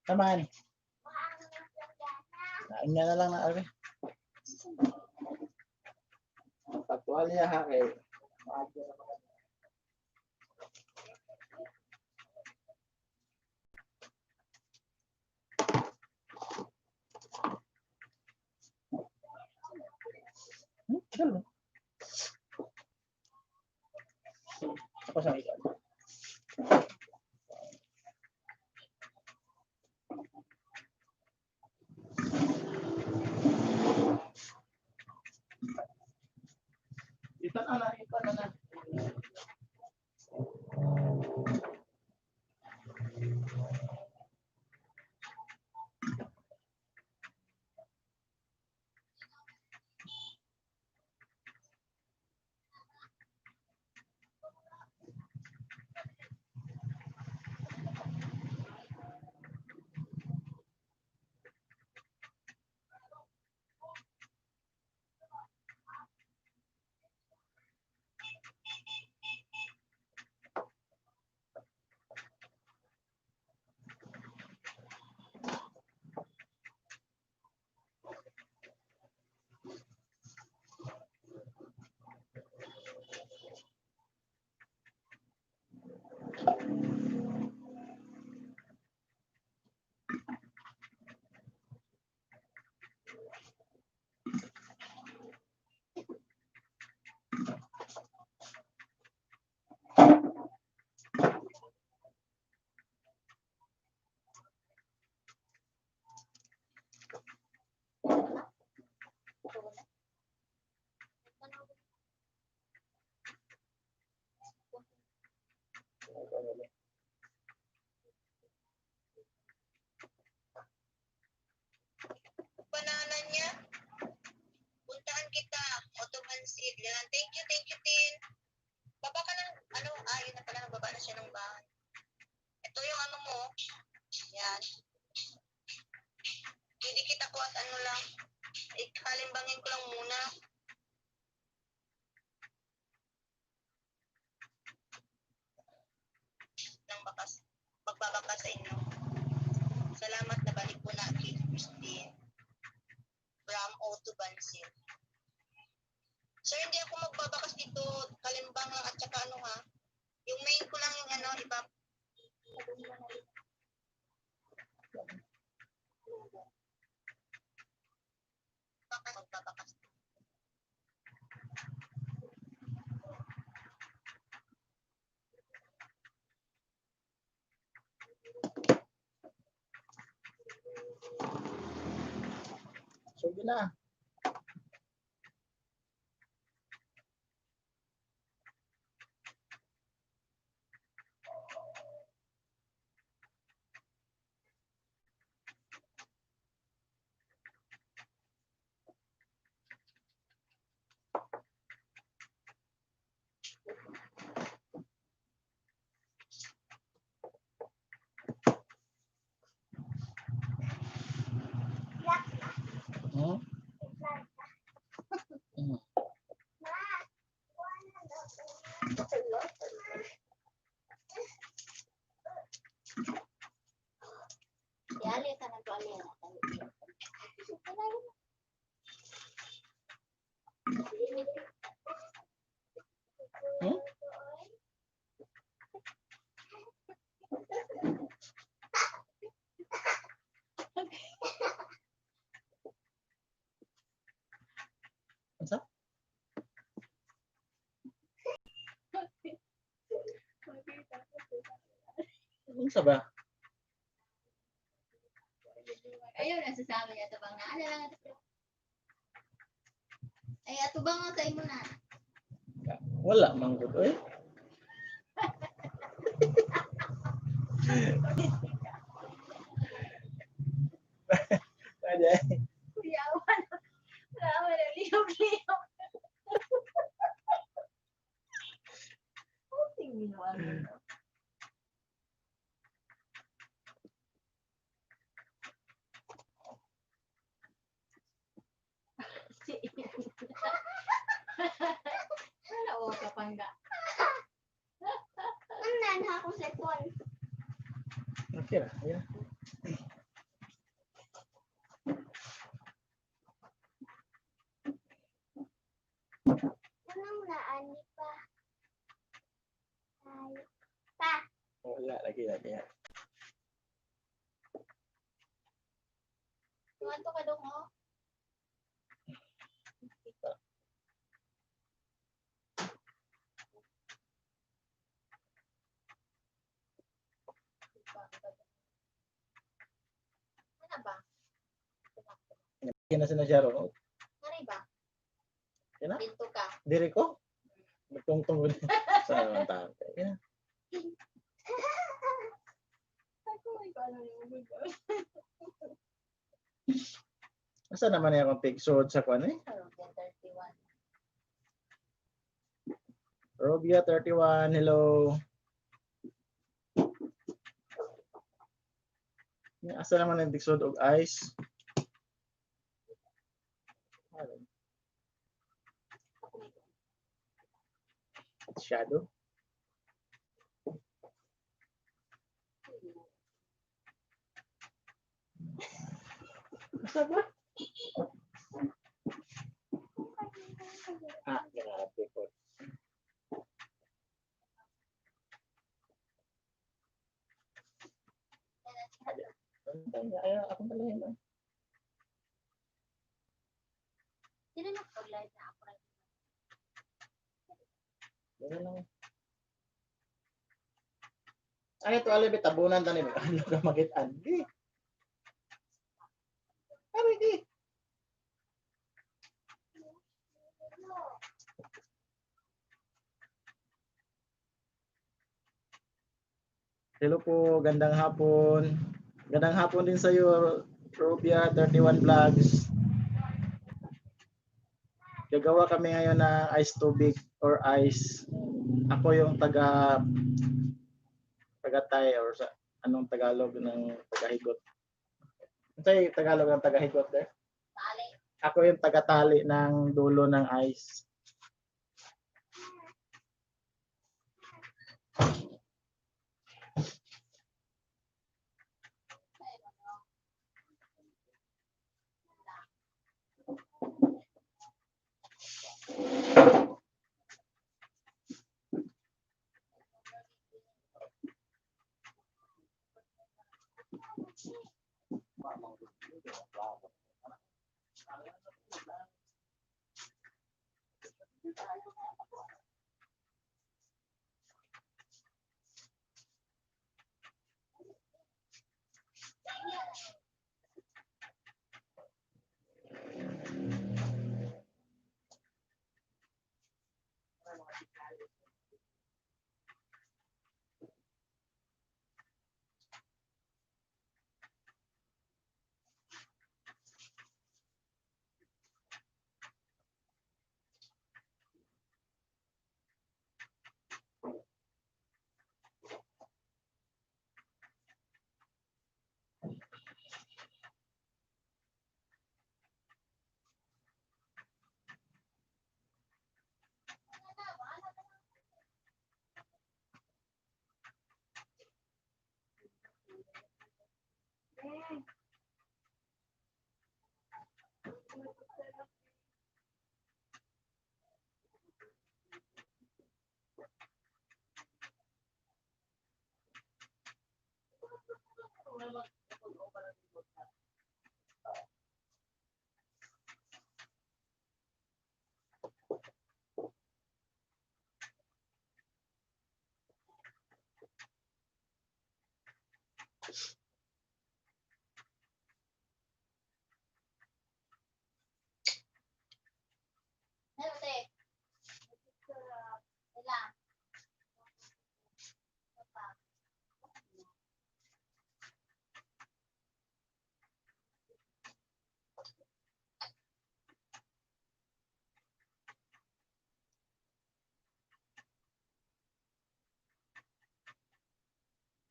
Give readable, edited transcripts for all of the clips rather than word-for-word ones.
Taman. Nain niya na lang na Arve. Pagtuhal niya ha kay maadyo na mga. Hello. Ako sa ikaw. Ito na. Banana niya. Puntahan kita. Ottoman Seed. Yan. Thank you, Tin. Baba ka ng, yun na pala, nababa na siya ng bahan. Ito yung ano mo. Yan. Didikit ako at ano lang. Ikalimbangin ko lang muna. Nang bakas. Magbabaka sa inyo. Salamat na balik po na, Christine. From Ottoman Seed. Sir, hindi ako magbabakas dito. Kalimbang lang at saka ano ha. Yung main ko lang yung ano, iba. Magbabakas. Sige na. Hmm? Yali ka na tuwali na. Hmm? Ano? Ano ba? Ayun, nasasabi niya ito bang na. Ano lang ito? Ay, ato bang sa imo na? Wala manggod eh. Ada. Kuyawan. Rawa na liyog-liyog. Puting minuan mo. Wala o kapangga. Ang nan ha kung sekon. Okay lah, ya. na ani pa. Ay, pa. Oh, iya, lagi. Tuwan to ka dong oh. Ano ba? Yan na sinasya ron. Nari ba? Yan na. Dito ka. Diri ko. Nagtungtong sa naman tayo. Yan na. Ako, ikaw ano yung gagawin. Asa naman yung akong pig-sword sa kwan eh? Robia 31. Robia 31, hello. Asa naman yung pig-sword of ice? Shadow. Asa ba? Grabe po. Ayaw, ako pala yun. Sino nag-live na ako? Ganun lang. Ano ito, alibit, tabunan tani. Ano ka magitan? Di. Ano di? Hello po, gandang hapon. Gandang hapon din sa iyo, Robia 31 Vlogs. Gagawa kami ngayon na ice tubig or ice. Ako yung taga-tay or sa anong Tagalog ng tagahigot. Ano yung Tagalog ng tagahigot there? Tali. Ako yung taga-tali ng dulo ng ice.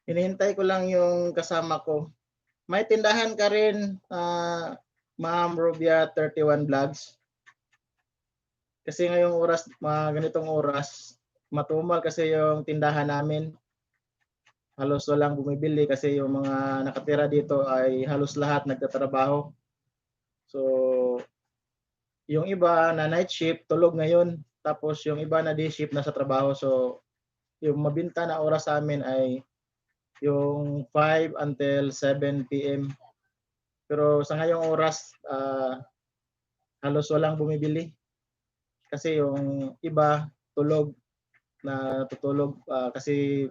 Hinihintay ko lang yung kasama ko. May tindahan ka rin, Ma'am Robia 31 Vlogs. Kasi ngayong oras, mga ganitong oras, matumal kasi yung tindahan namin. Halos walang bumibili kasi yung mga nakatira dito ay halos lahat nagtatrabaho. So, yung iba na night shift, tulog ngayon. Tapos yung iba na day shift nasa trabaho. So yung mabinta na oras sa amin ay yung 5 until 7 p.m. Pero sa ngayong oras, halos walang bumibili. Kasi yung iba tulog na tutulog kasi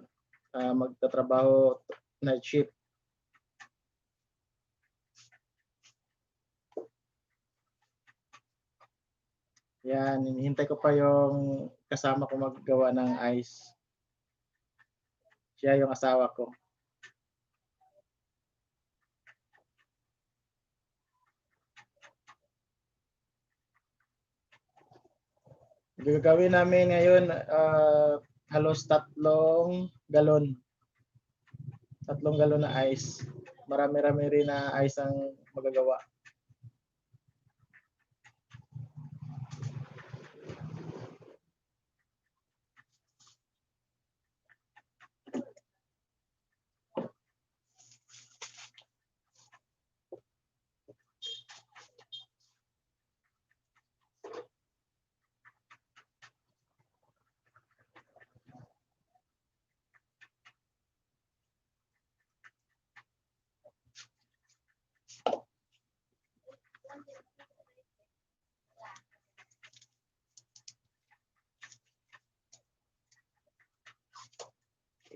magtatrabaho night shift. Yan, hinihintay ko pa yung kasama ko maggawa ng ice. Siya yung asawa ko. Gagawin namin ngayon halos 3 galon. 3 galon na ice. Marami-rami rin na ice ang magagawa.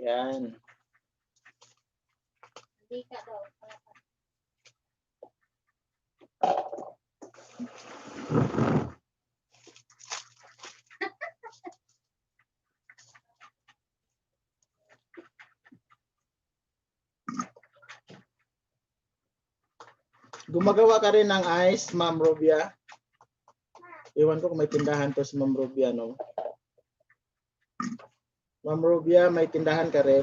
Yan. Hindi ka daw. Gumagawa ka rin ng ice, Ma'am Robia. Iwan ko kung may tindahan to si Ma'am Robia, no? Ma'am Robia, may tindahan ka rin?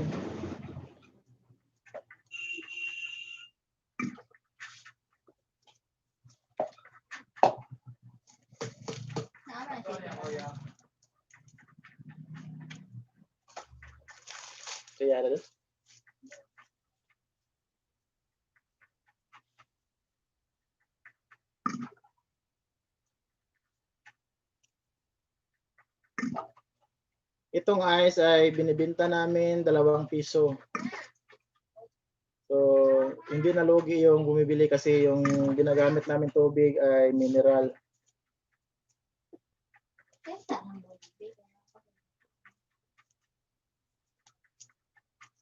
Kaya rin? Itong ice ay binibenta namin 2 piso. So, hindi nalugi yung bumibili kasi yung ginagamit namin tubig ay mineral.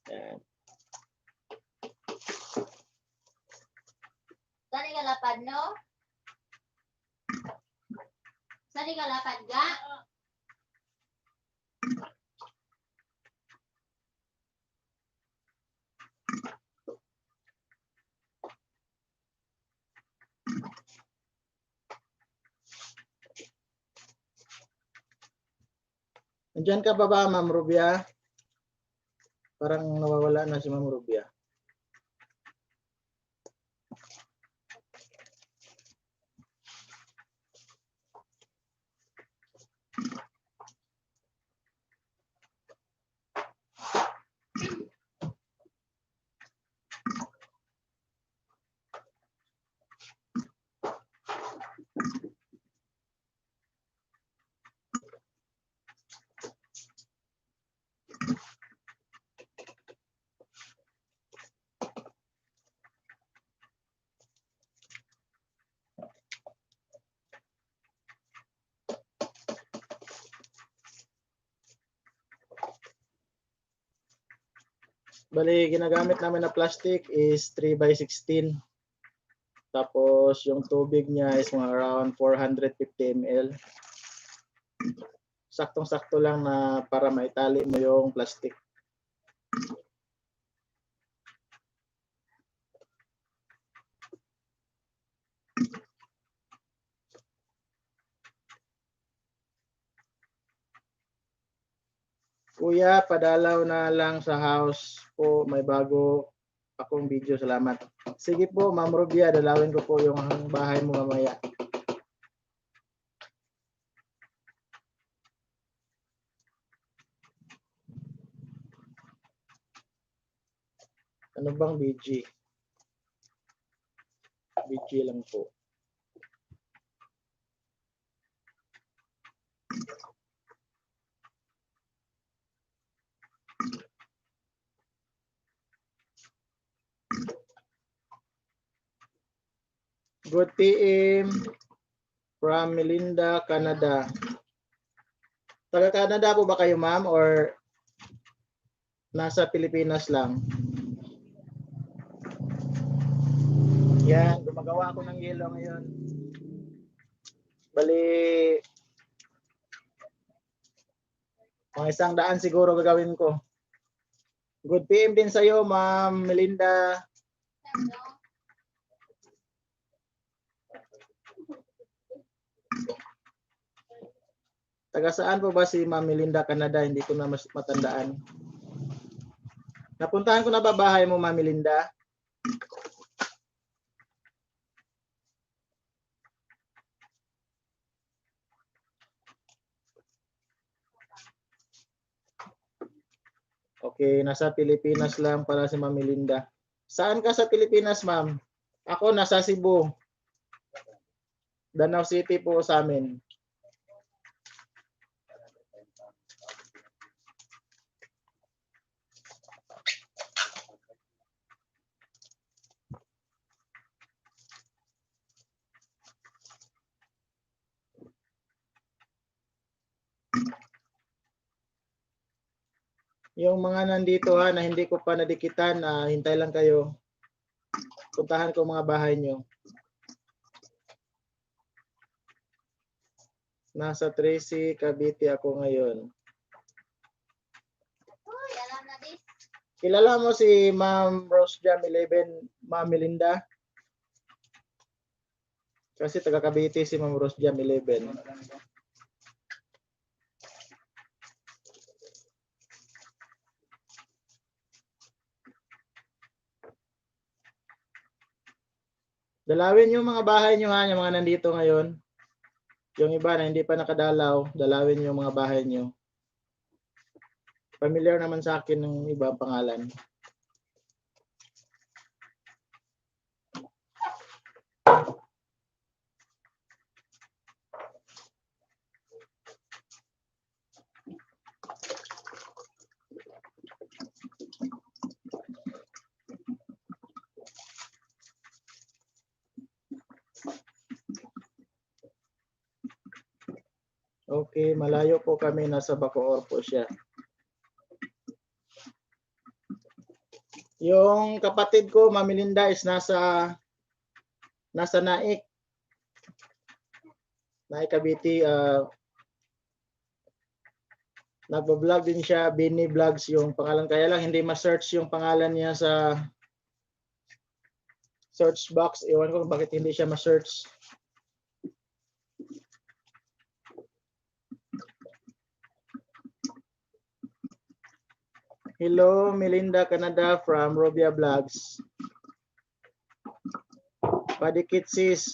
Yan. Saan ka lapad, no? Saan ka lapad, ga? Nandiyan ka pa ba, Ma'am Rubia? Parang nawawala na si Ma'am Rubia. Bali, ginagamit namin na plastic is 3x16. Tapos, yung tubig niya is mga around 450 ml. Saktong-sakto lang na para maitali mo yung plastic. Kuya, padalaw na lang sa house po. May bago akong video. Salamat. Sige po, Ma'am Rubia, dalawin ko po yung bahay mo mamaya. Ano bang BG? BG lang po. Good PM from Melinda, Canada. Taga Canada po ba kayo, ma'am, or nasa Pilipinas lang? Yan, gumagawa ako ng yelo ngayon. Bali, mga 100 siguro gagawin ko. Good PM din sa'yo, ma'am Melinda. Taga saan po ba si ma'am Melinda, Canada? Hindi ko na matandaan. Napuntahan ko na ba bahay mo, ma'am Melinda? Okay, nasa Pilipinas lang para si ma'am Melinda. Saan ka sa Pilipinas, ma'am? Ako nasa Cebu. Danau City po sa amin. Yung mga nandito ha, na hindi ko pa nadikitan, hintay lang kayo. Puntahan ko mga bahay nyo. Nasa Tracy, Cavite ako ngayon. Uy, alam na this. Kilala mo si Ma'am Rose Jam 11, Ma'am Melinda? Kasi taga Cavite si Ma'am Rose Jam 11. Dalawin yung mga bahay nyo ha, yung mga nandito ngayon. Yung iba na hindi pa nakadalaw, dalawin yung mga bahay nyo. Familiar naman sa akin ng ibang pangalan. Okay, malayo po kami, nasa Bacoor po siya. Yung kapatid ko, Ma'am Melinda, is nasa Naik. Naik Cavite. Nagbo-vlog din siya, Bini Vlogs yung pangalan. Kaya lang hindi ma-search yung pangalan niya sa search box. Ewan ko bakit hindi siya ma-search. Hello, Melinda, Canada from Robia Vlogs. Padikit sis.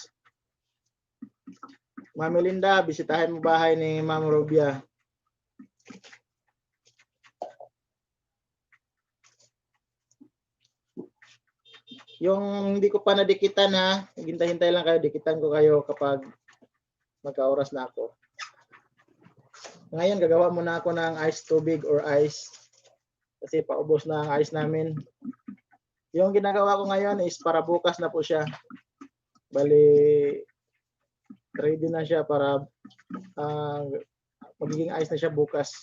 Ma'am Melinda, bisitahin mo bahay ni Ma'am Robia. Yung hindi ko pa nadikitan ha, hintay-hintay lang kayo, dikitan ko kayo kapag magka-oras na ako. Ngayon, gagawa muna ako ng ice tubig or ice. Kasi paubos na ang ice namin. Yung ginagawa ko ngayon is para bukas na po siya. Bali, ready na siya para magiging ice na siya bukas.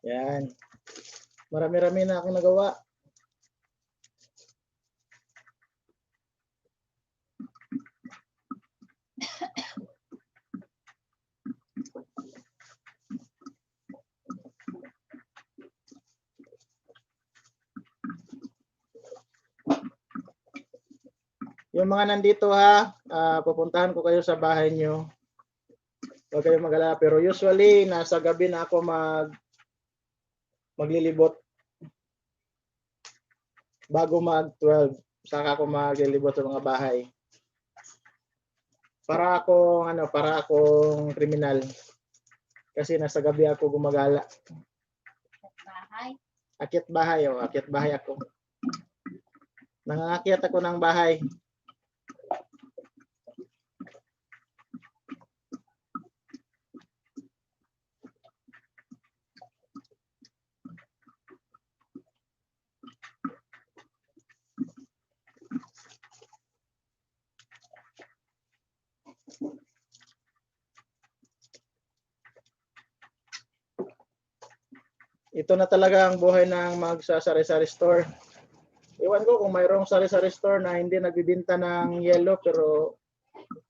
Yan. Marami-rami na akong nagawa. Yung mga nandito ha, pupuntahan ko kayo sa bahay nyo. Huwag kayong mag-alala. Pero usually, nasa gabi na ako maglilibot. Bago mag-12, saka ako maglilibot sa mga bahay. Para akong kriminal. Kasi nasa gabi ako gumagala. Bahay. Akyat bahay ako. Nangangakyat ako ng bahay. Ito na talaga ang buhay ng magsa-sari-sari store. Iwan ko kung mayroong sari-sari store na hindi nagbibinta ng yellow, pero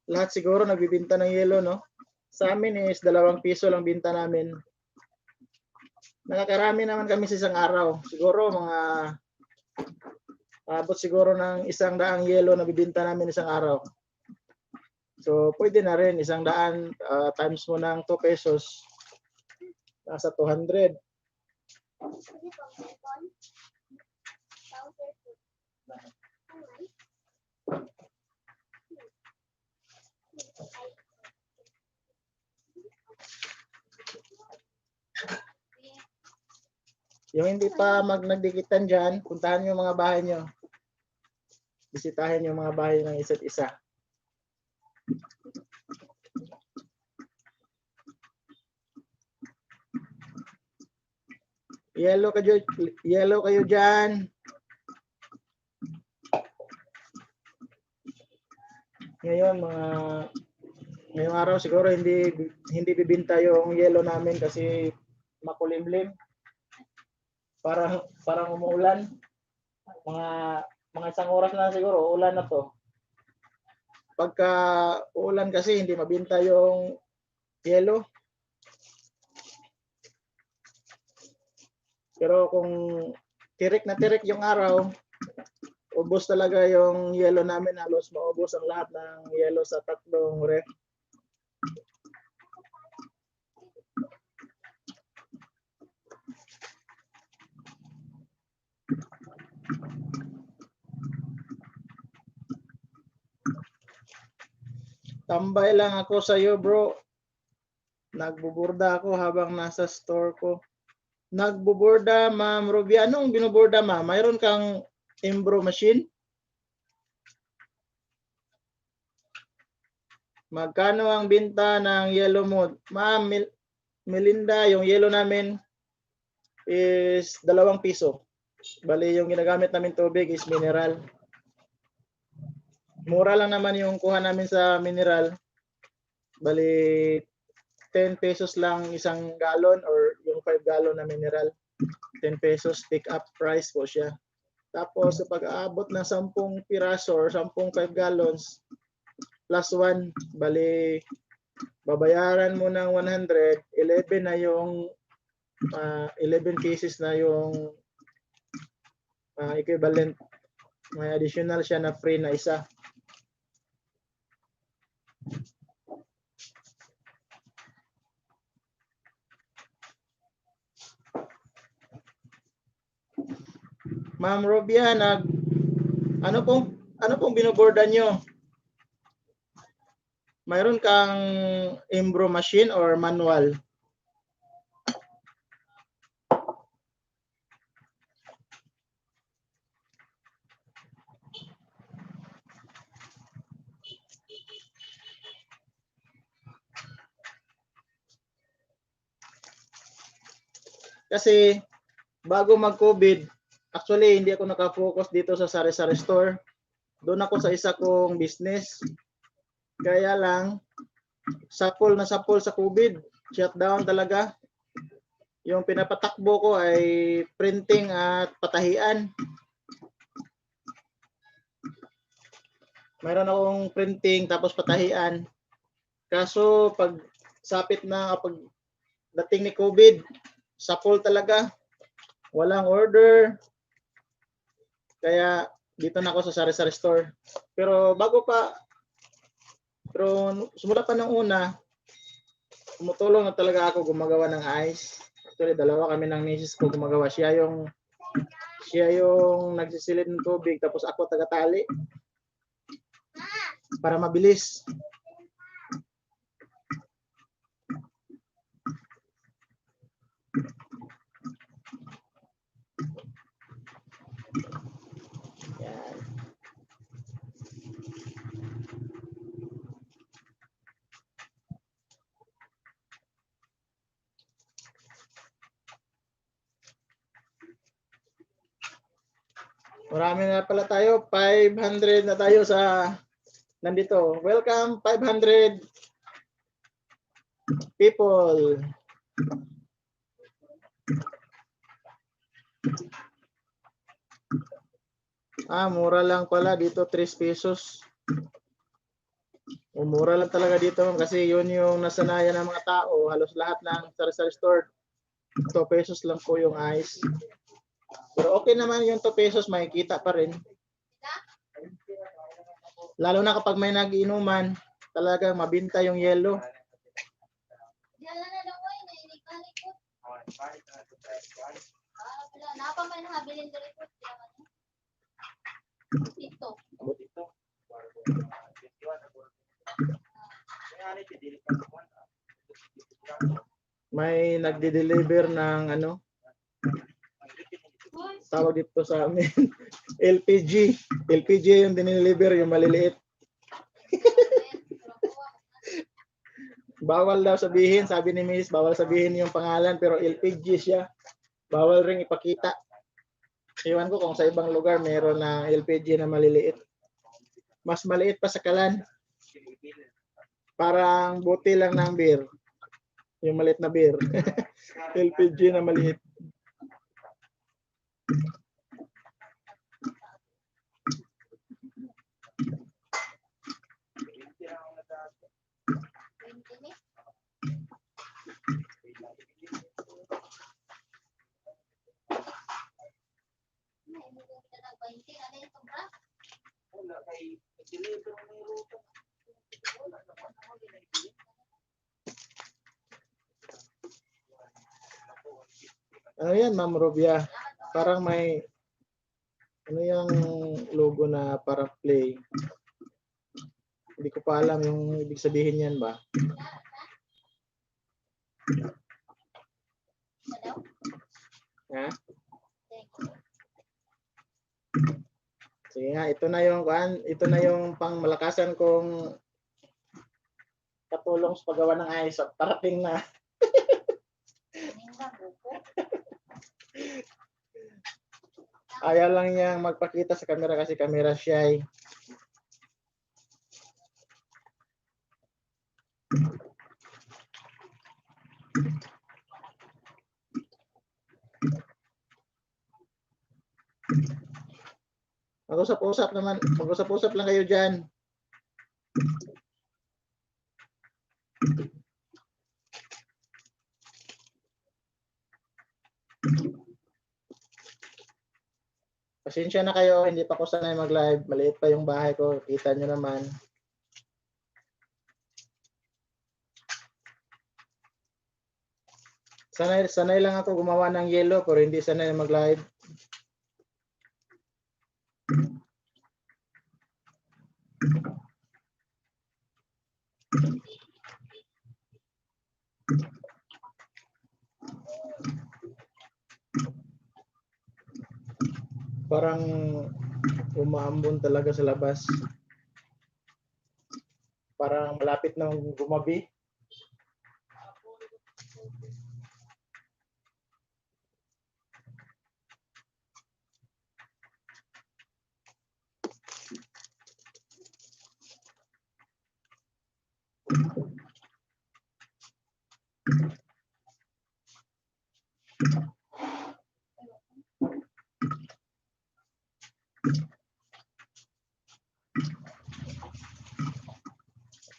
lahat siguro nagbibinta ng yellow, no? Sa amin is 2 piso lang binta namin. Nakakarami naman kami sa isang araw. Siguro mga abot siguro ng 100 yellow na bibinta namin isang araw. So pwede na rin 100 times mo ng 2 pesos. Nasa 200. Yung hindi pa nagdikitan dyan, puntahan nyo yung mga bahay nyo. Bisitahin yung mga bahay ng isa't isa. Yellow kayo dyan. Ngayong araw siguro hindi bibinta yung yellow namin kasi makulimlim. Parang umuulan. Mga isang oras na siguro uulan na to. Pagka uulan kasi hindi mabinta yung yellow. Pero kung tirik na tirik yung araw, ubos talaga yung yellow namin. Halos maubos ang lahat ng yellow sa 3 ref. Tambay lang ako sa iyo, bro. Nagbuburda ako habang nasa store ko. Nagbuburda, Ma'am Ruby. Anong binuburda, ma'am? Mayroon kang embro machine? Magkano ang binta ng yellow mo? Ma'am Melinda, yung yellow namin is 2 piso. Bali, yung ginagamit namin tubig is mineral. Mura lang naman yung kuha namin sa mineral. Bali, 10 pesos lang isang galon or yung 5 galon na mineral. 10 pesos pick up price po siya. Tapos, sa pag-aabot ng 10 piraso or 10 5 gallons, plus 1, bali, babayaran mo ng 100, 11 na yung 11 pieces na yung equivalent. May additional siya na free na isa. Ma'am Robia, ano pong binuborda nyo? Mayroon kang embro machine or manual? Kasi bago mag-COVID, actually hindi ako nakafocus dito sa sari-sari store. Doon ako sa isa kong business. Kaya lang, sapol sa COVID. Shutdown talaga. Yung pinapatakbo ko ay printing at patahian. Mayroon akong printing tapos patahian. Kaso pag dating ni COVID, sapol talaga. Walang order. Kaya dito na ako sa sari-sari store. Pero simula pa ng una, tumutulong na talaga ako gumagawa ng ice. Actually, 2 kami ng misis ko gumagawa. Siya yung nagsisilid ng tubig tapos ako taga-tali. Para mabilis. Yan. Marami na pala tayo. 500 na tayo sa nandito. Welcome, 500 people. Mura lang pala dito, 3 pesos. Mura lang talaga dito kasi yun yung nasanayan ng mga tao. Halos lahat ng sari-sari store, 2 pesos lang po yung ice. Pero okay naman yung 2 pesos, makikita pa rin. Lalo na kapag may nag-inuman, talagang mabinta yung yellow. Diyan na daw ay nainikali ko. Wala. Napa man habilin diri ko. Ito. May nagde-deliver ng ano, tawag dito sa amin, LPG. LPG yung dineliver, yung maliliit. Bawal daw sabihin, sabi ni Miss, bawal sabihin yung pangalan, pero LPG siya. Bawal ring ipakita. Iwan ko kung sa ibang lugar meron na LPG na maliliit. Mas maliit pa sa kalan. Parang buti lang ng beer. Yung maliit na beer. LPG na maliit. Ano yan, Ma'am Robia? Parang may ano yung logo na parang play. Hindi ko pa alam yung ibig sabihin yan ba. Ha? Sige nga, ito na yung pangmalakasan kong katulong sa paggawa ng ice. Parating na. Ayaw lang niyang magpakita sa camera kasi camera shy. Mag-usap-usap naman. Mag-usap-usap lang kayo dyan. Pasensya na kayo, hindi pa ko sanay mag-live. Maliit pa yung bahay ko. Kita nyo naman. Sanay lang ako gumawa ng yellow pero hindi sanay mag-live. Parang umaambon talaga sa labas. Parang malapit na gumabi.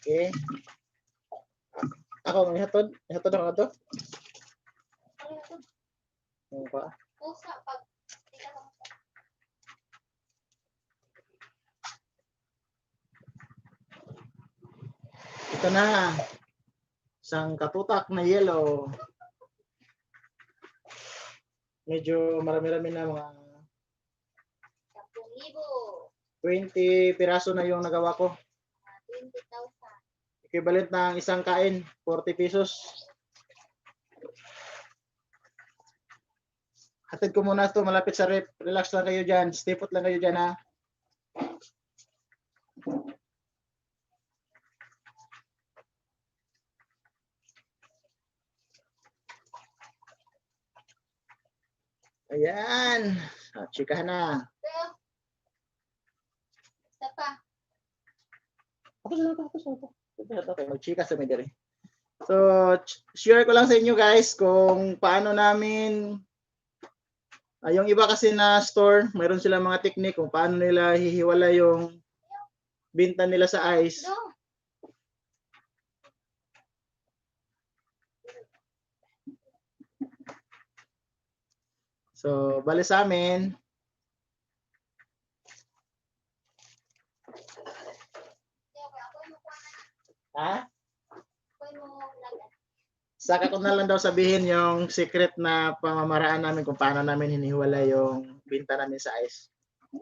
Okay. Ako, ihatod ako ito. Ano pa? Pusa pag Ito na. Isang katutak na yellow. Medyo marami-rami na, mga 10,000. 20 piraso na yung nagawa ko. 20,000. Equivalent ng isang kain, 40 pesos. Hatid ko muna ito malapit sa rep. Relax lang kayo dyan. Stay put lang kayo dyan, ha. Ayan. Chikahan na. Magchika sa medere. So, share ko lang sa inyo guys kung paano namin yung iba kasi na store, mayroon silang mga technique kung paano nila hihiwala yung binta nila sa ice. No. So, bali sa amin, ha? Saka ko na lang daw sabihin yung secret na pamamaraan namin kung paano namin hinihiwala yung binta namin sa ice.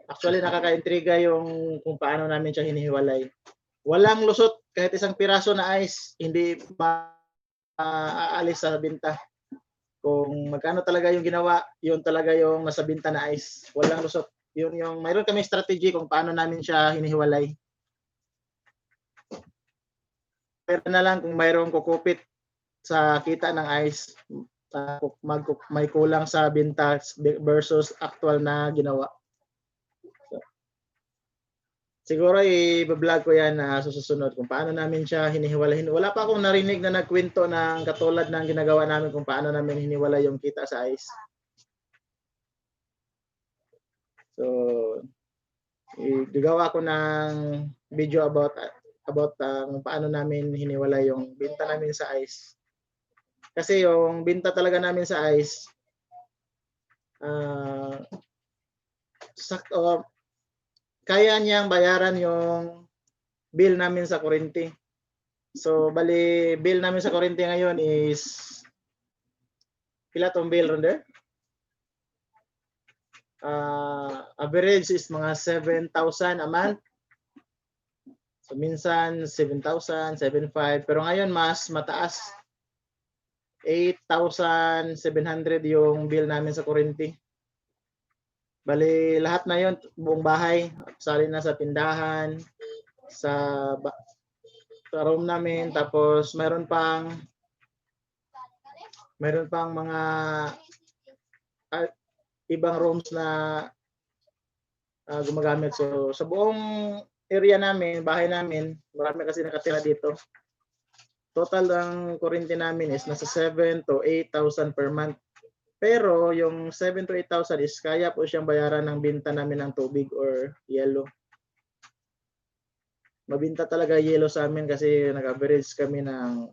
Actually, nakaka-intriga yung kung paano namin siya hinihiwalay. Walang lusot kahit isang piraso na ice, hindi aalis sa binta. Kung magkano talaga yung ginawa, yun talaga yung nasa binta na ice. Walang lusot. Yun yung mayroon kami strategy kung paano namin siya hinihiwalay. Pero na lang kung mayroong kukupit sa kita ng ice, may kulang sa binta versus actual na ginawa. So, siguro i-vlog ko yan na susunod kung paano namin siya hinihiwalayin. Wala pa akong narinig na nagkwento ng katulad ng ginagawa namin kung paano namin hiniwala yung kita sa ice. So, gagawa ko ng video about kung paano namin hiniwala yung binta namin sa ice. Kasi yung binta talaga namin sa ice, kaya niyang bayaran yung bill namin sa kuryente. So, bali, bill namin sa kuryente ngayon is, pila tong bill, Ronder? Average is mga 7,000 a month. So, minsan 7,000, 7,500. Pero ngayon, mas mataas. 8,700 yung bill namin sa kuryente. Bali, lahat na yon buong bahay. Sali na sa tindahan, sa room namin. Tapos, meron pang mga ibang rooms na gumagamit. So, sa buong area namin, bahay namin, marami kasi nakatira dito. Total ng kuryente namin is nasa 7 to 8,000 per month. Pero yung 7 to 8,000 is kaya po siyang bayaran ng binta namin ng tubig or yelo. Mabinta talaga yelo sa amin kasi nag-average kami ng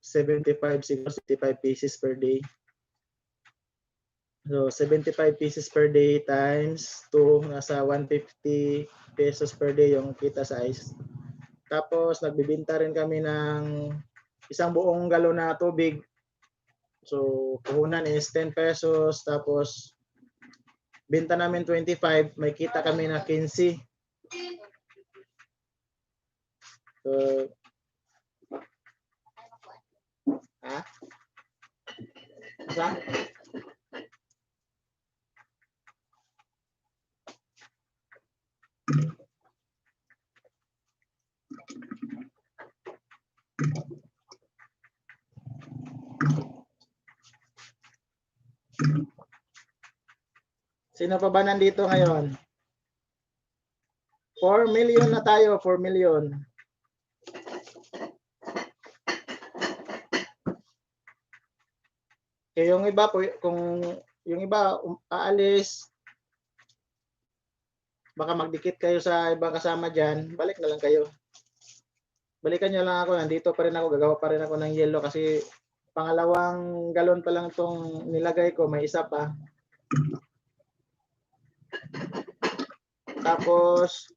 75 pieces per day. So 75 pieces per day times 2, nasa 150 pesos per day yung kita sa ice. Tapos nagbibinta rin kami ng isang buong galon na tubig. So puhunan is 10 pesos. Tapos binta namin 25, may kita kami na 15. So, ha? Asa? Sino pa ba nandito ngayon? 4 million na tayo, 4 million. Eh, yung iba po, kung yung iba aalis, baka magdikit kayo sa ibang kasama dyan, balik na lang kayo. Balikan nyo lang ako, nandito pa rin ako, gagawa pa rin ako ng yelo kasi pangalawang galon pa lang itong nilagay ko, may isa pa. Tapos,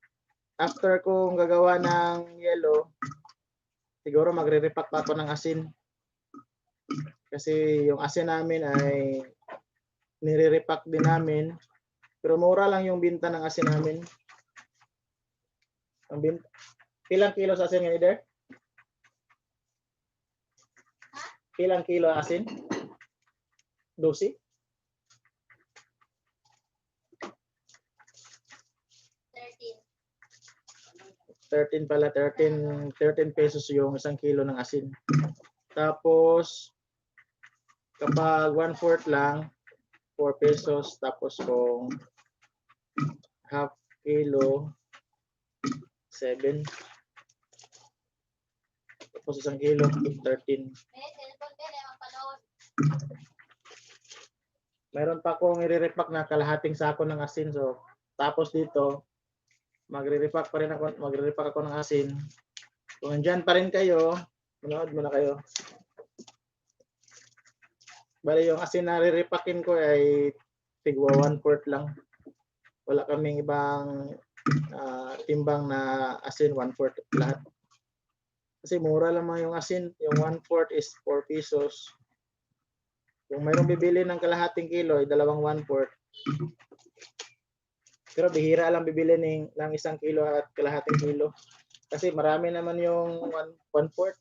after kong gagawa ng yelo, siguro magre-repack pa ako ng asin. Kasi yung asin namin ay nire-repack din namin. Pero mura lang yung binta ng asin namin. Ang binta, ilang kilo sa asin nga, Ider? Ilang kilo asin? 12? 13 pala, 13 pesos yung isang kilo ng asin. Tapos, kapag 1/4 lang, 4 pesos. Tapos kung half kilo, 7. Tapos 1 kilo, 13. May cellphone ka na mapanood. Mayroon pa akong i-repack na kalahating sako ng asin. So, tapos dito, magre-repack ako ng asin. Kung nandyan pa rin kayo, manood muna kayo. Bali, yung asin na re-repackin ko ay tigwa 1/4 lang. Wala kaming ibang timbang na asin, 1/4 lahat. Kasi mura lamang yung asin. Yung 1/4 is 4 pesos. Kung mayroong bibili ng kalahating kilo, ay dalawang 1/4. Pero bihira lang bibili ng 1 kilo at kalahating kilo. Kasi marami naman yung 1/4.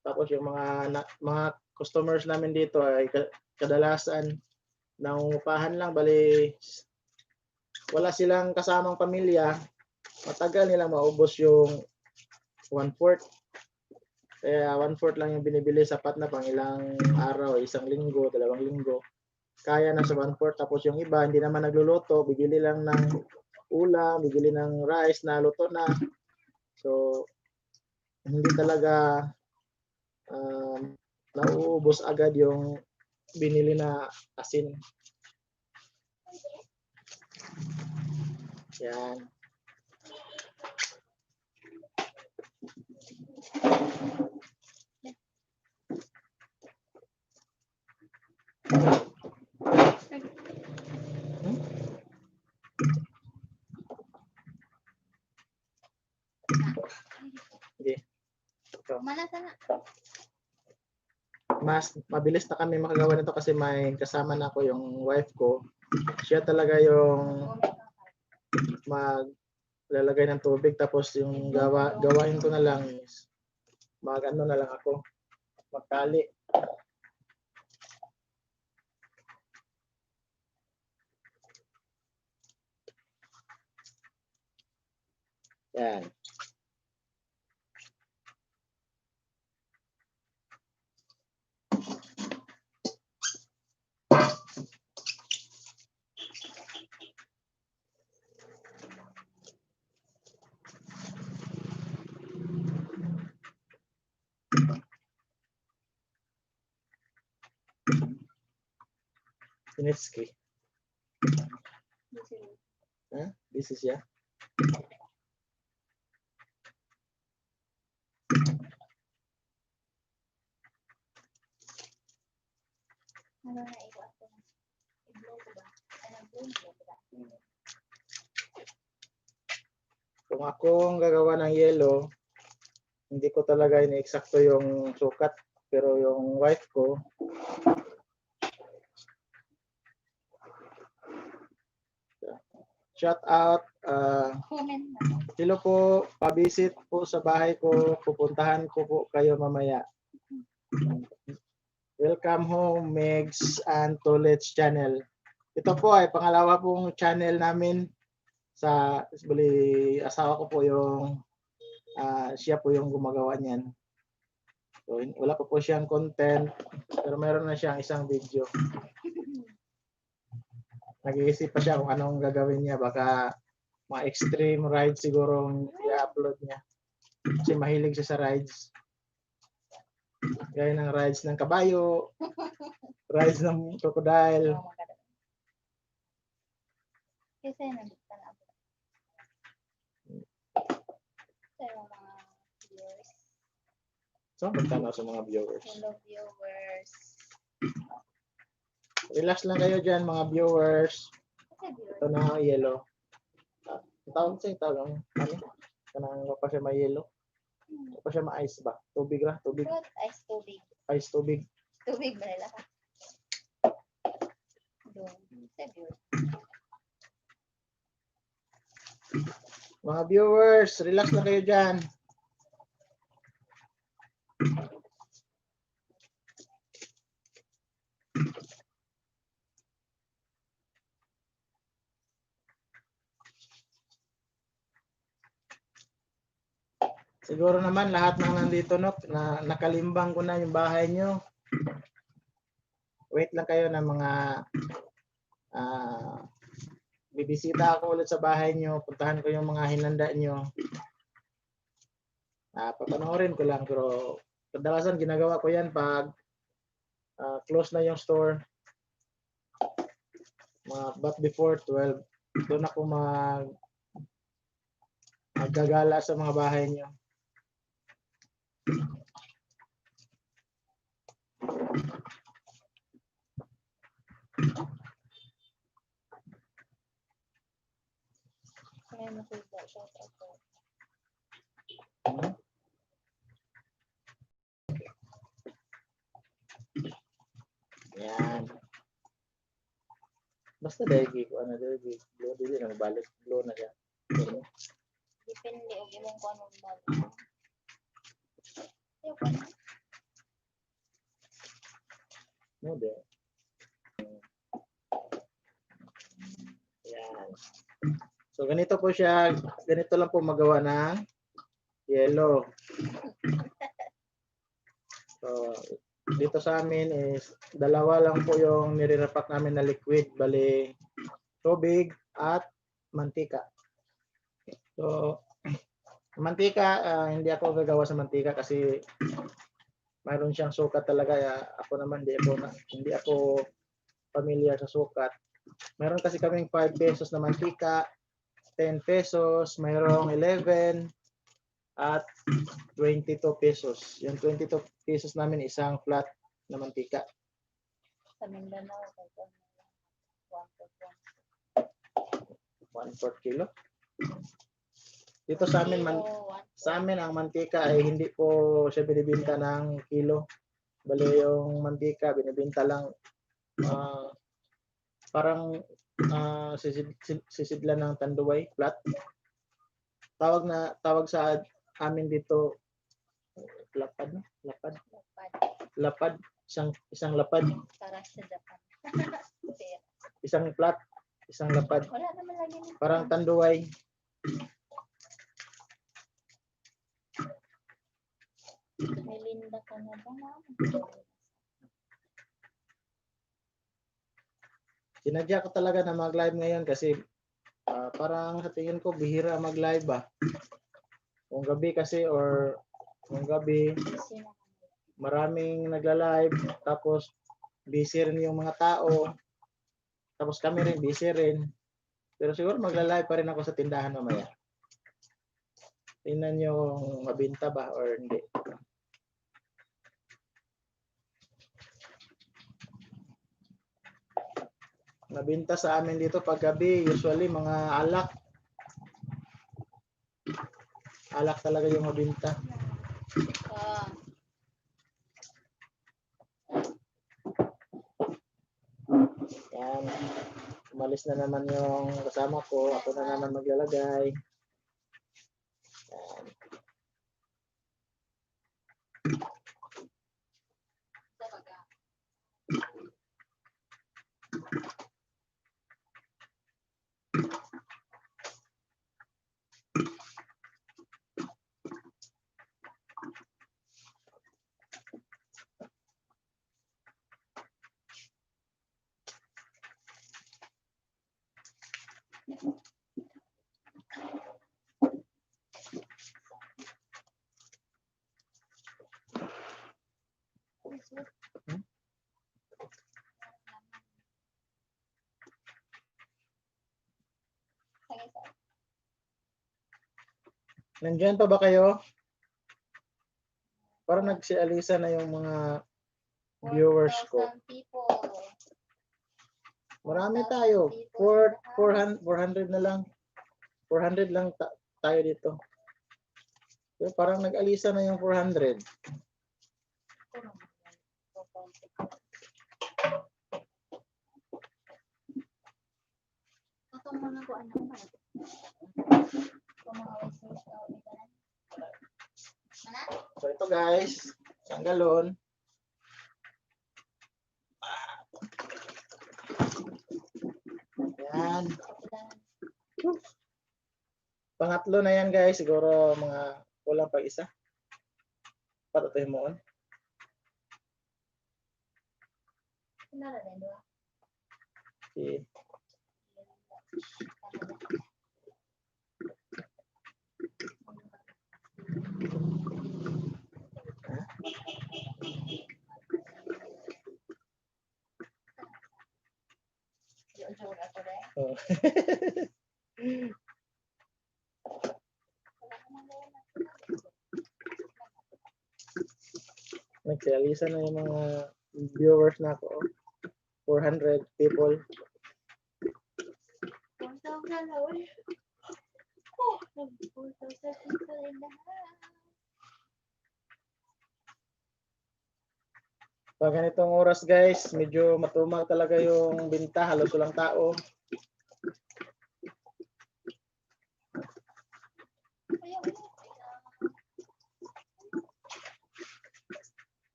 Tapos yung mga customers namin dito ay kadalasan nangungupahan lang, bali wala silang kasamang pamilya, matagal nilang maubos yung 1/4. Kaya 1/4 lang yung binibili, sapat na pang ilang araw, 1 linggo, 2 linggo. Kaya na sa 1/4. Tapos yung iba hindi naman nagluluto, bibili lang ng ulam, bibili ng rice na luto na. So hindi talaga nauubos agad yung binili na asin. Yan. Sige. Mana sana? Mas mabilis na kami makagawa nito kasi may kasama na ako, yung wife ko. Siya talaga yung maglalagay ng tubig, tapos yung gawain ko na lang is mag-ano na lang ako, magtali. Yan. Sinitsky. This is ya. Ano na iwas ko? I-blow ko ba? Blow ko ba? Kung akong gagawa ng yelo, hindi ko talaga ini-eksakto yung sukat, pero yung wife ko, shout out, Comment na. hello po, pa-visit po sa bahay ko, pupuntahan ko po kayo mamaya. Welcome home, Megs and Tolets channel. Ito po ay pangalawa pong channel namin. Bali, asawa ko po yung siya po yung gumagawa niyan. So, wala pa po siyang content, pero meron na siyang isang video. Nag-iisip pa siya kung anong gagawin niya. Baka mga extreme rides siguro i-upload niya. Kasi mahilig siya sa rides. Gaya ng rides ng kabayo, rides ng crocodile. Kasi nandito na ako. Sa mga viewers. So, magtanaw sa mga viewers. Hello viewers. Relax lang kayo dyan, mga viewers. Kasi viewers. Ito na ang yellow. Tawag lang. Kanang pa siya may yellow. Pa siya ma-ice ba? Tubig lang, tubig. Fruit, ice tubig. Ice tubig. Tubig ba nila ka? Doon. Sa viewers. Mga viewers, relax lang kayo dyan. Siguro naman lahat ng nandito na nakalimbang ko na yung bahay nyo. Wait lang kayo ng mga bibisita ako ulit sa bahay nyo. Puntahan ko yung mga hinanda nyo. Papanoorin ko lang pero kadalasan ginagawa ko yan pag close na yung store. But before 12, doon ako maggagala sa mga bahay niyo. Kaya nakita siya ako. Yan. Basta dahil ko ano dahil blow dili na balik blow na siya. Depende og imong kung anong balik. Ayaw pa na. No de. Yan. So ganito po siya, ganito lang po magawa ng yellow. So dito sa amin is dalawa lang po yung nire-repack namin na liquid, bali tubig at mantika. So mantika, hindi ako gagawa sa mantika kasi mayroon siyang sukat talaga. Ako naman hindi ako familiar sa sukat. Meron kasi kaming 5 pesos na mantika, 10 pesos, mayroong 11 at 22 pesos. Yung 22 pesos namin isang flat na mantika. Sa Mindanao, 1/4 kilo. Dito sa amin ang mantika ay hindi po siya binibenta ng kilo. Bali yung mantika binibenta lang parang sisidlan ng tanduay flat. Tawag sa amin dito lapad. Isang lapad. para sa Japan. Isang flat, isang lapad. Wala naman lagi nito. Parang tanduay. May linda ka na ba? Sinadya ko talaga na mag-live ngayon kasi parang sa tingin ko bihira mag-live ba. Kung gabi kasi kung gabi maraming nagla-live tapos busy rin yung mga tao. Tapos kami rin busy rin. Pero siguro magla-live pa rin ako sa tindahan mamaya. Tingnan nyo kung mabinta ba or hindi. Nabinta sa amin dito pag gabi, usually mga alak. Alak talaga yung mabinta. Yan. Umalis na naman yung kasama ko. Ako na naman maglalagay. Yan. Nandiyan pa ba kayo? Parang nagsialisa na yung mga viewers ko. 4,000 people. Marami tayo. 400 na lang. 400 lang tayo dito. So, parang nag-alisa na yung 400. Ito mga ko ano ba? Mga voices So ito guys, isang galon. Yan. Pangatlo na yan guys, siguro mga kulang pa isa. Patatoy mo on. Okay. Oh. Nagsialisa na yung mga viewers na ako. 400 people. 4,000 na ulit. Oh, 4,000 people in the house. Pag ganitong oras guys, medyo matumal talaga yung binta, halos walang tao.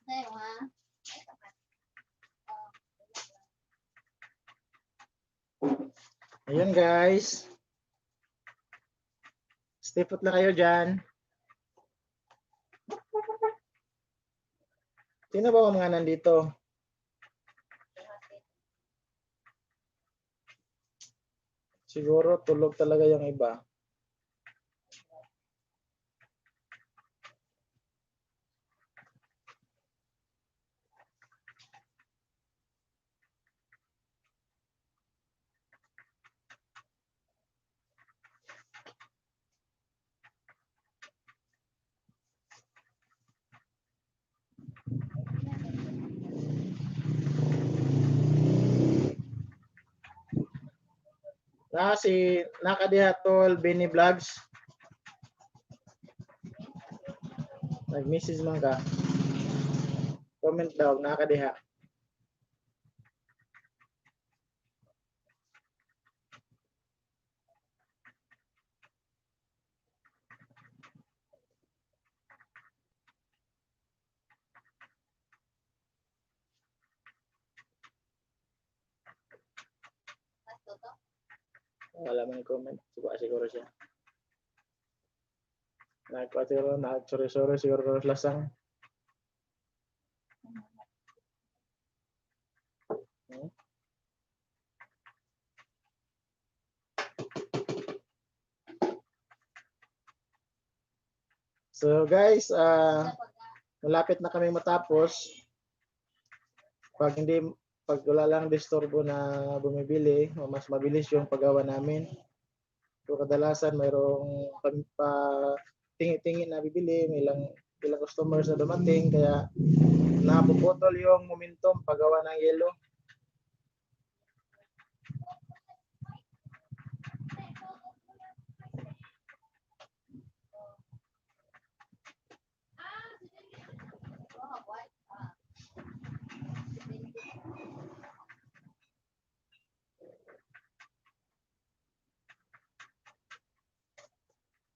Tayo ha. Ayun guys. Stay put lang kayo dyan. Sino ba ang mga nandito? Siguro tulog talaga yung iba. Si Nakadiha Tol Benny Vlogs. Nag-message man ka. Comment daw, Nakadiha. Wala man comment. Siguro siya. Sorry, siguro lasang. So guys, malapit na kami matapos. Pag wala lang disturbo na bumibili, mas mabilis yung paggawa namin. So kadalasan mayroong tingi-tingi na bibili, may ilang customers na dumating, kaya napuputol yung momentum paggawa ng yelo.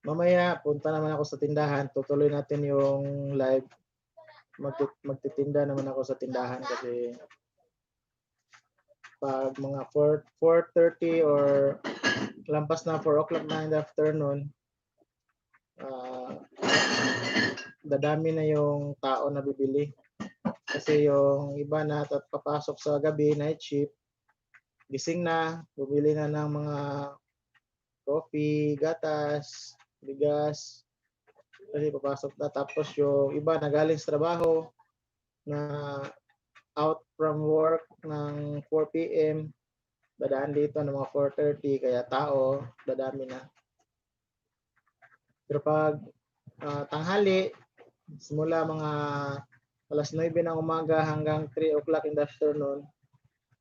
Mamaya punta naman ako sa tindahan, tutuloy natin yung live. Magtitinda naman ako sa tindahan kasi pag mga 4:30 or lampas na 4 o'clock na in the afternoon, dadami na yung tao na bibili. Kasi yung iba na papasok sa gabi, night shift, gising na, bumili na ng mga coffee, gatas, bigas, kasi papasok na. Tapos yung iba na galing sa trabaho, na out from work ng 4 p.m., dadaan dito ng mga 4:30, kaya tao, dadami na. Pero pag tanghali, simula mga alas 9 ng umaga hanggang 3 o'clock in the afternoon,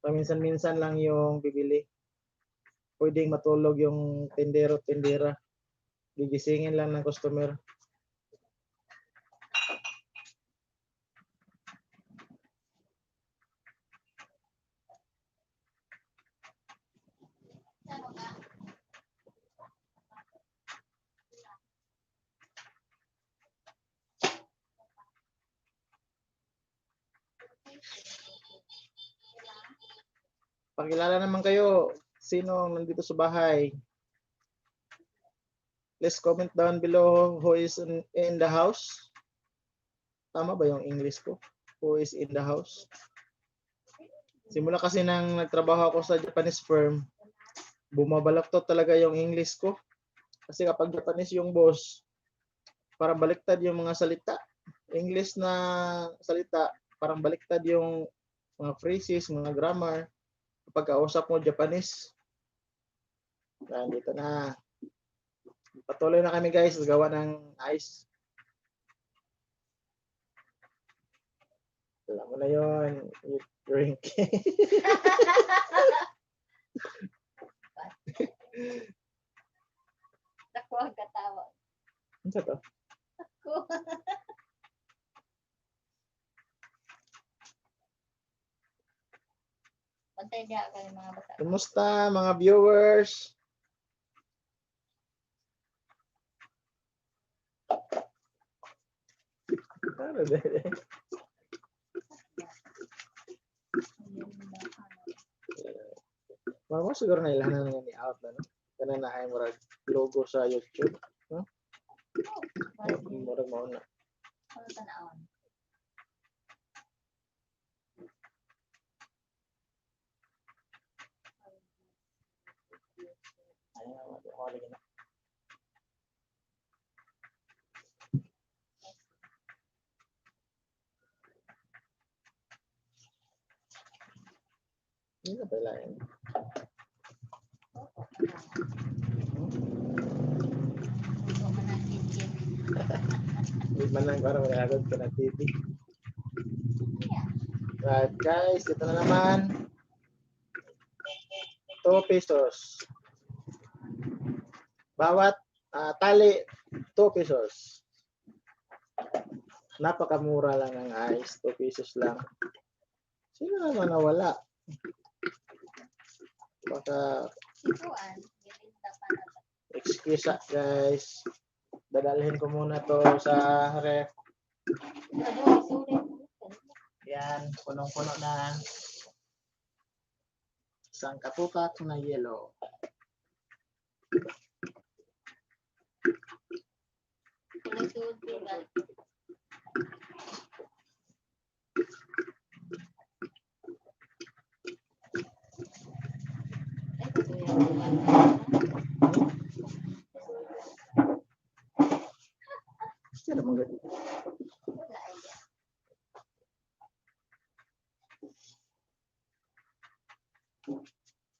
paminsan-minsan lang yung bibili. Pwedeng matulog yung tindero-tindera. Gigisingin lang ng customer. Pakilala naman kayo, sino ang nandito sa bahay. Please comment down below who is in the house. Tama ba yung English ko? Who is in the house? Simula kasi nang nagtrabaho ako sa Japanese firm, bumabalaktot talaga yung English ko. Kasi kapag Japanese yung boss, parang baliktad yung mga salita. English na salita, parang baliktad yung mga phrases, mga grammar. Kapag kausap mo Japanese. Yan, dito na. Patuloy na kami guys, gawa ng ice. Alam mo na yun. You drink. Ako ang katawa. Ano to? Ako. Pantay niya ka ng mga bata. Kumusta mga viewers? Ano ba? Mama siguro na ilahanan na ni out na no. Kana na ay murag logo sa YouTube. Murag mao na. Ano tanawon? Ayun na ako lagi na. Hindi na pala yun. Hindi man lang para magagod ka na TV. Right guys, ito na naman. 2 pesos. Bawat tali, 2 pesos. Napakamura lang ng ice, 2 pesos lang. Sino naman nawala? Baka Sikuan. Gilinda pa na. excuse guys. Dadalhin ko muna to sa ref. Ano, sulit. Yan, punong-puno na. Isang kapukat na yellow. Sulit sila. Ay, kuya. Sino naman ganun? Wala idea.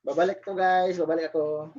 Babalik to guys, babalik ako.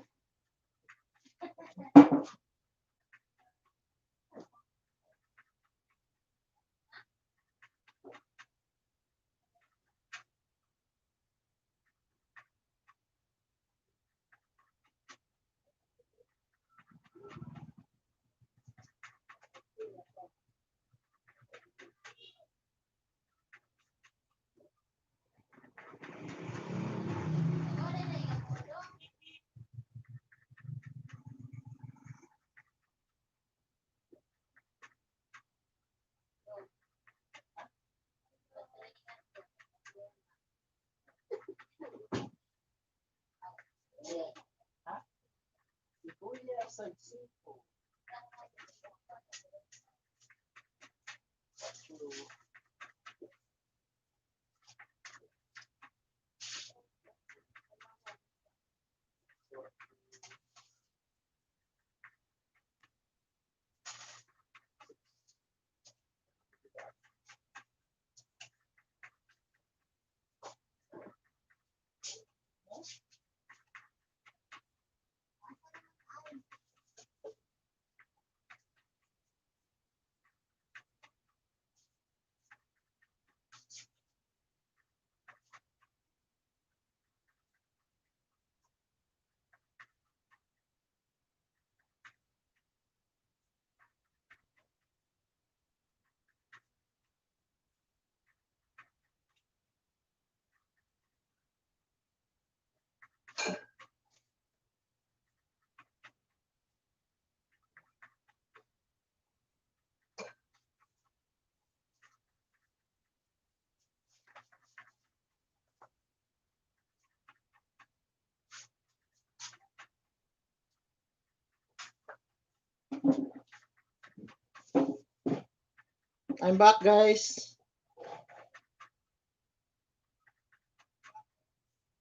I'm back guys.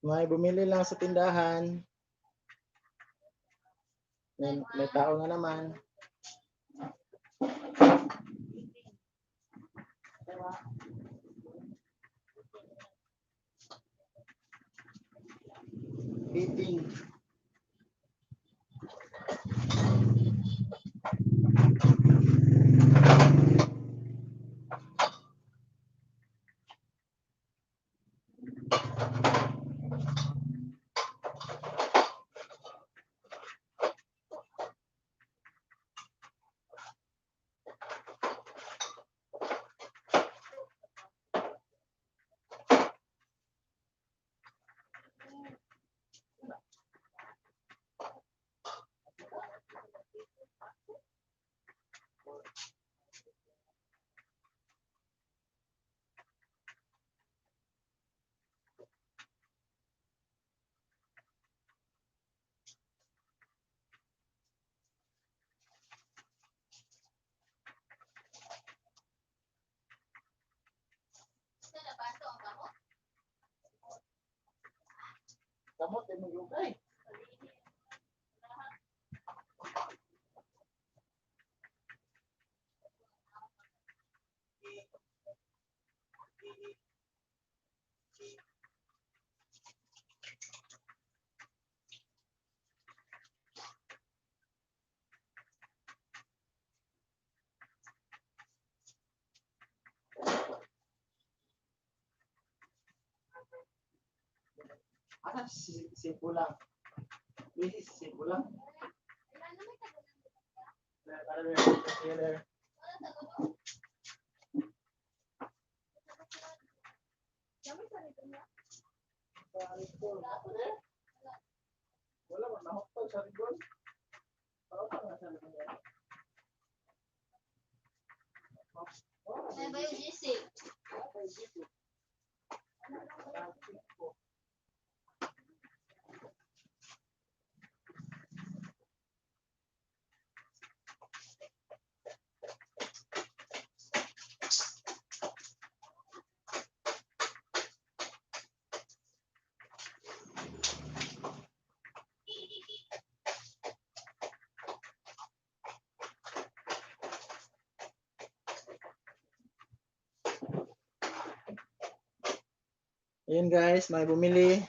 May bumili lang sa tindahan. May tao na naman. editing. Kamot ay maglugay. Simple lang. This is simple lang. Wala man nahukpag sa rigon. Ano ba yung GC? Ayun guys, may bumili.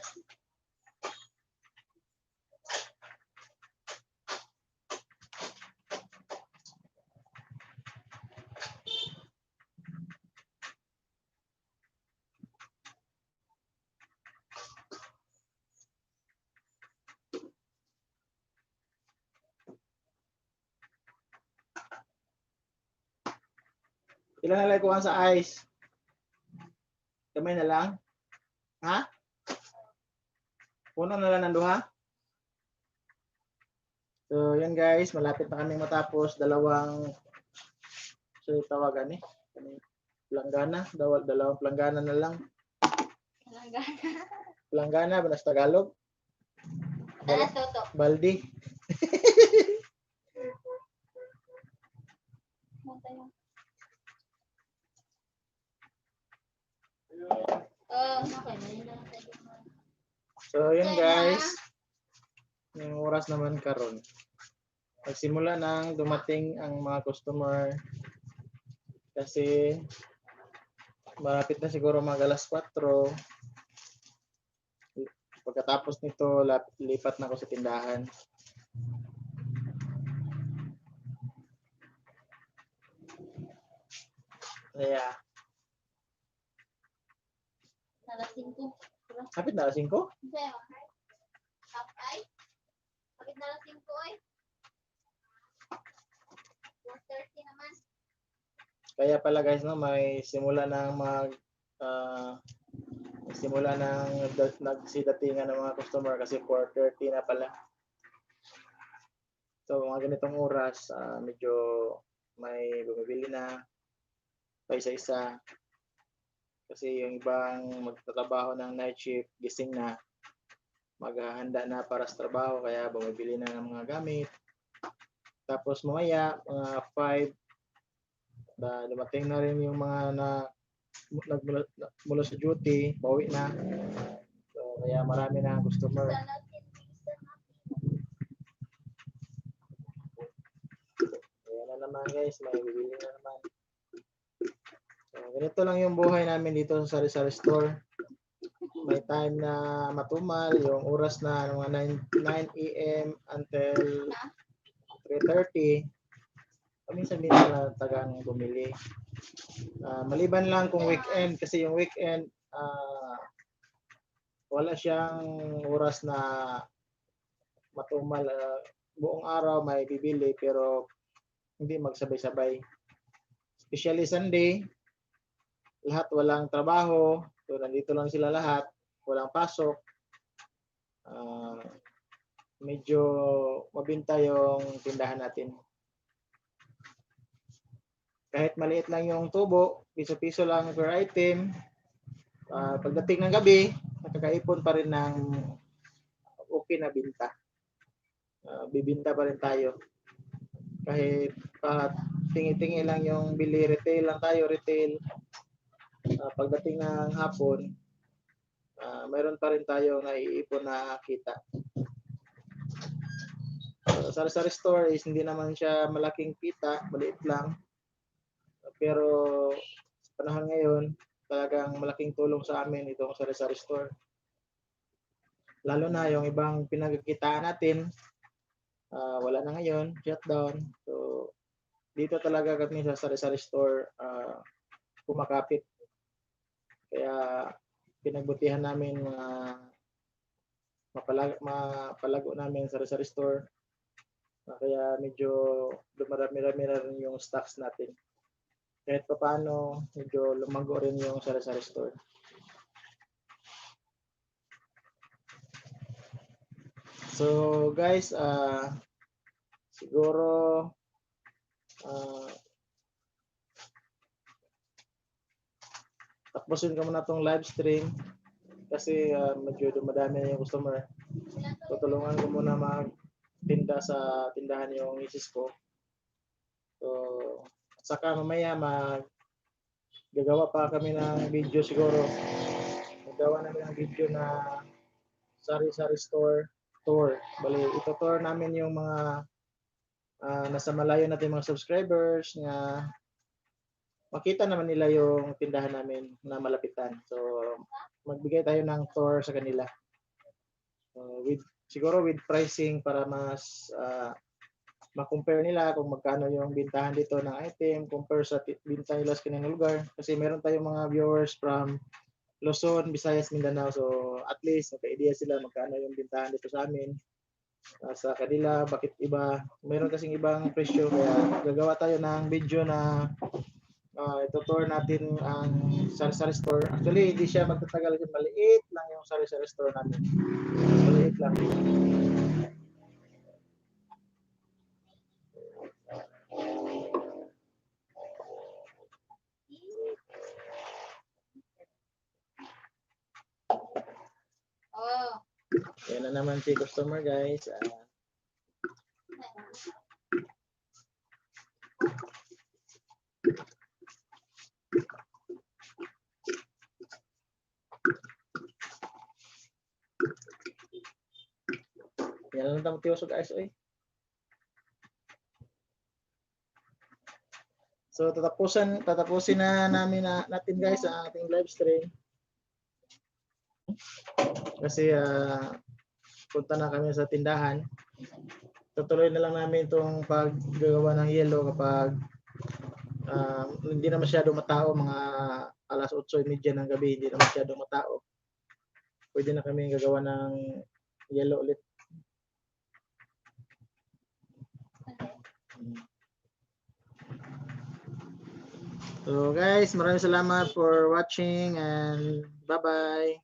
Ilan na lang kuha sa ice? Kamay na lang? Ha? Puno na lang ng duha? So, yan guys, malapit na kami matapos. Dalawang tawagan planggana. Dalawang planggana na lang. Planggana, banas Tagalog. Toto. Baldi. Okay. So, yun guys. Yung oras naman karon. Magsimula nang dumating ang mga customer kasi malapit na siguro mag alas 4. Pagkatapos nito, lipat na ako sa tindahan. Kaya, Alas 5. kapit na alas 5? Kapit na alas 5 eh. 4:30 naman. Kaya pala guys, no, may simula ng nagsidatingan ng mga customer kasi 4:30 na pala. So, mga ganitong oras, medyo may bumibili na pa isa-isa. Kasi yung ibang magtatrabaho ng night shift, gising na, maghahanda na para sa trabaho, kaya bumibili na ng mga gamit. Tapos mamaya, mga 5, dumating na rin yung mga mula sa duty, pauwi na. So, kaya marami na customer. Kaya na naman guys, may bibili na naman. So, ganito lang yung buhay namin dito sa Sari-Sari Store. may time na matumal, yung oras na mga 9 a.m. until 3:30. Paminsan-minsan na tagang bumili. Maliban lang kung weekend, kasi yung weekend, wala siyang oras na matumal. Buong araw may bibili pero hindi magsabay-sabay. Especially Sunday, lahat walang trabaho, so nandito lang sila lahat, walang pasok. Medyo mabinta yung tindahan natin. Kahit maliit lang yung tubo, piso-piso lang per item, pagdating ng gabi, nakakaipon pa rin ng okay na binta. Bibinta pa rin tayo. Kahit tingi-tingi lang yung bili, retail lang tayo, retail. Pagdating ng hapon, mayroon pa rin tayo naiipon na kita. Sa store is hindi naman siya malaking kita, maliit lang. Pero sa panahon ngayon, talagang malaking tulong sa amin itong sari-sari store. Lalo na yung ibang pinagkikitaan natin, wala na ngayon, shutdown. So, dito talaga kami sa sari-sari store kumakapit. Kaya pinagbutihan namin mapalago namin sari-sari store. Kaya medyo dumarami-rami rin yung stocks natin. Kahit pa paano, medyo lumago rin yung sari-sari store. So guys, siguro tapusin ko muna itong live stream kasi medyo dumadami na yung customer. Tutulungan ko muna magtinda sa tindahan yung misis ko. So, saka mamaya gagawa pa kami ng video siguro. Magawa namin ng video na sari-sari store tour. Bali, ito tour namin yung mga nasa malayo natin mga subscribers na makita naman nila yung tindahan namin na malapitan. So, magbigay tayo ng tour sa kanila. Siguro with pricing para mas ma-compare nila kung magkano yung bintahan dito ng item compare sa binta nila sa kanilang lugar. Kasi meron tayong mga viewers from Luzon, Visayas, Mindanao. So, at least magka-idea sila magkano yung bintahan dito sa amin. Sa kanila, bakit iba? Meron kasing ibang presyo. Kaya gagawa tayo ng video na itutour natin ang sari-sari store. Actually, hindi siya magtatagal kasi maliit lang yung sari-sari store natin. Maliit lang. Yan na naman si customer, guys. Yan lang tamo tiyo guys, oy. So tatapusin na natin guys ang ating live stream. Kasi punta na kami sa tindahan. Tutuloy na lang namin itong paggagawa ng yellow kapag hindi na masyado matao, mga alas 8:30 ng gabi, hindi na masyado matao. Pwede na kami gagawa ng yellow ulit. So guys, maraming salamat for watching and bye-bye.